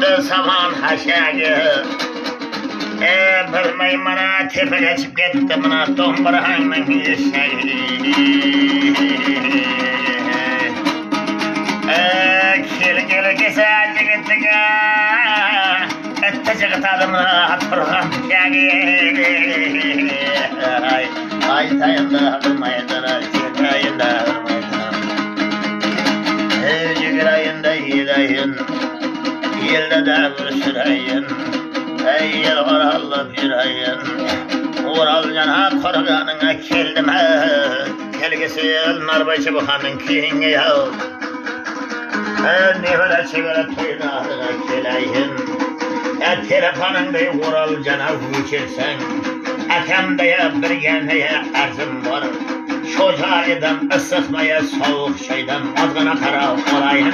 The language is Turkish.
Yandı saman haşayı. Bilmey bana tepeye çıkıp gitti bana domburağının yeşeği. Gel güzel gittiğe ettecek tadımına turgan şeği. Ay tayında hırmaydıra çekayında hırmaydıra. Cigirayında yirayın yılda da bir sürayın. Ey yıl oralı bir ayın Ural yana korganına keldim ha. Kelgisi narbaşı buhanın kiyinge ya. Ne öyle çevire tuyuna kelayin. Telefonun dey Ural cana uçirsen. Atamda ya bir geneye arzım var. Şocaydan ısıtmaya soğuk şeyden azgına kara olayım.